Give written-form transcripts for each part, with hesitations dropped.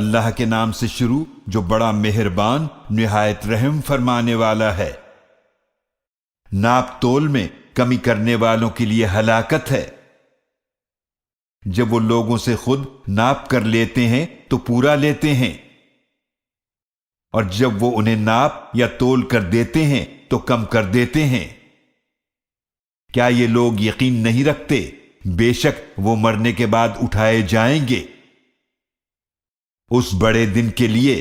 اللہ کے نام سے شروع جو بڑا مہربان نہایت رحم فرمانے والا ہے۔ ناپ تول میں کمی کرنے والوں کے لیے ہلاکت ہے۔ جب وہ لوگوں سے خود ناپ کر لیتے ہیں تو پورا لیتے ہیں، اور جب وہ انہیں ناپ یا تول کر دیتے ہیں تو کم کر دیتے ہیں۔ کیا یہ لوگ یقین نہیں رکھتے؟ بے شک وہ مرنے کے بعد اٹھائے جائیں گے اس بڑے دن کے لیے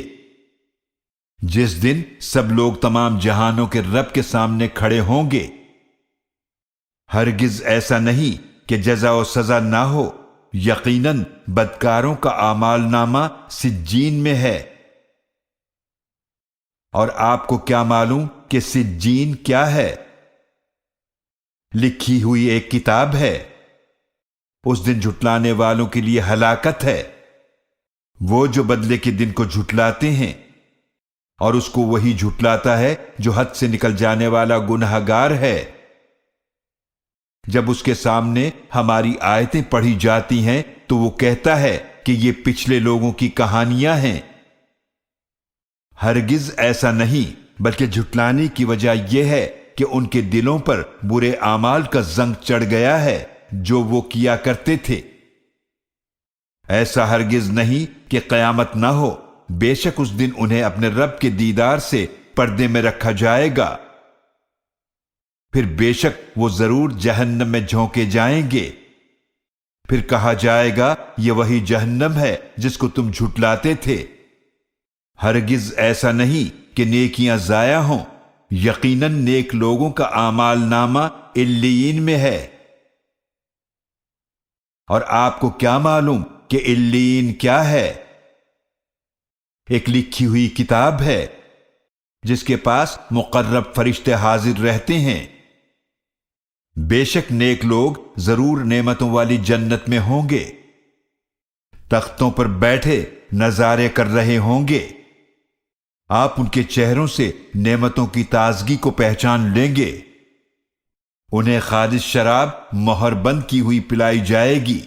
جس دن سب لوگ تمام جہانوں کے رب کے سامنے کھڑے ہوں گے۔ ہرگز ایسا نہیں کہ جزا و سزا نہ ہو، یقیناً بدکاروں کا اعمال نامہ سجین میں ہے۔ اور آپ کو کیا معلوم کہ سجین کیا ہے؟ لکھی ہوئی ایک کتاب ہے۔ اس دن جھٹلانے والوں کے لیے ہلاکت ہے، وہ جو بدلے کے دن کو جھٹلاتے ہیں، اور اس کو وہی جھٹلاتا ہے جو حد سے نکل جانے والا گنہگار ہے۔ جب اس کے سامنے ہماری آیتیں پڑھی جاتی ہیں تو وہ کہتا ہے کہ یہ پچھلے لوگوں کی کہانیاں ہیں۔ ہرگز ایسا نہیں، بلکہ جھٹلانے کی وجہ یہ ہے کہ ان کے دلوں پر برے اعمال کا زنگ چڑھ گیا ہے جو وہ کیا کرتے تھے۔ ایسا ہرگز نہیں کہ قیامت نہ ہو، بے شک اس دن انہیں اپنے رب کے دیدار سے پردے میں رکھا جائے گا، پھر بے شک وہ ضرور جہنم میں جھونکے جائیں گے۔ پھر کہا جائے گا یہ وہی جہنم ہے جس کو تم جھٹلاتے تھے۔ ہرگز ایسا نہیں کہ نیکیاں ضائع ہوں، یقیناً نیک لوگوں کا اعمال نامہ علیین میں ہے۔ اور آپ کو کیا معلوم کہ علیین کیا ہے؟ ایک لکھی ہوئی کتاب ہے جس کے پاس مقرب فرشتے حاضر رہتے ہیں۔ بے شک نیک لوگ ضرور نعمتوں والی جنت میں ہوں گے، تختوں پر بیٹھے نظارے کر رہے ہوں گے۔ آپ ان کے چہروں سے نعمتوں کی تازگی کو پہچان لیں گے۔ انہیں خالص شراب مہر بند کی ہوئی پلائی جائے گی،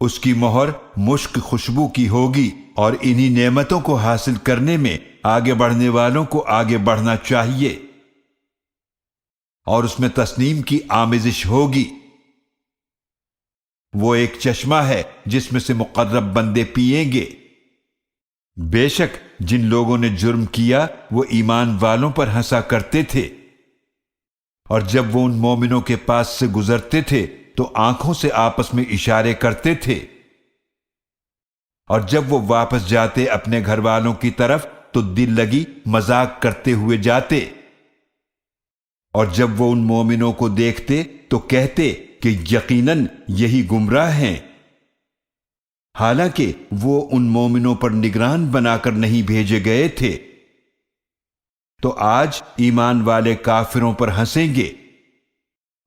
اس کی مہر مشک خوشبو کی ہوگی، اور انہی نعمتوں کو حاصل کرنے میں آگے بڑھنے والوں کو آگے بڑھنا چاہیے۔ اور اس میں تسنیم کی آمیزش ہوگی۔ وہ ایک چشمہ ہے جس میں سے مقرب بندے پئیں گے۔ بے شک جن لوگوں نے جرم کیا وہ ایمان والوں پر ہنسا کرتے تھے، اور جب وہ ان مومنوں کے پاس سے گزرتے تھے تو آنکھوں سے آپس میں اشارے کرتے تھے، اور جب وہ واپس جاتے اپنے گھر والوں کی طرف تو دل لگی مذاق کرتے ہوئے جاتے، اور جب وہ ان مومنوں کو دیکھتے تو کہتے کہ یقیناً یہی گمراہ ہیں، حالانکہ وہ ان مومنوں پر نگران بنا کر نہیں بھیجے گئے تھے۔ تو آج ایمان والے کافروں پر ہنسیں گے،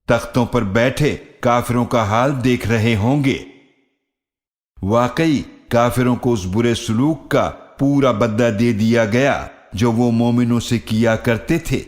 تختوں پر بیٹھے کافروں کا حال دیکھ رہے ہوں گے۔ واقعی کافروں کو اس برے سلوک کا پورا بدلہ دے دیا گیا جو وہ مومنوں سے کیا کرتے تھے۔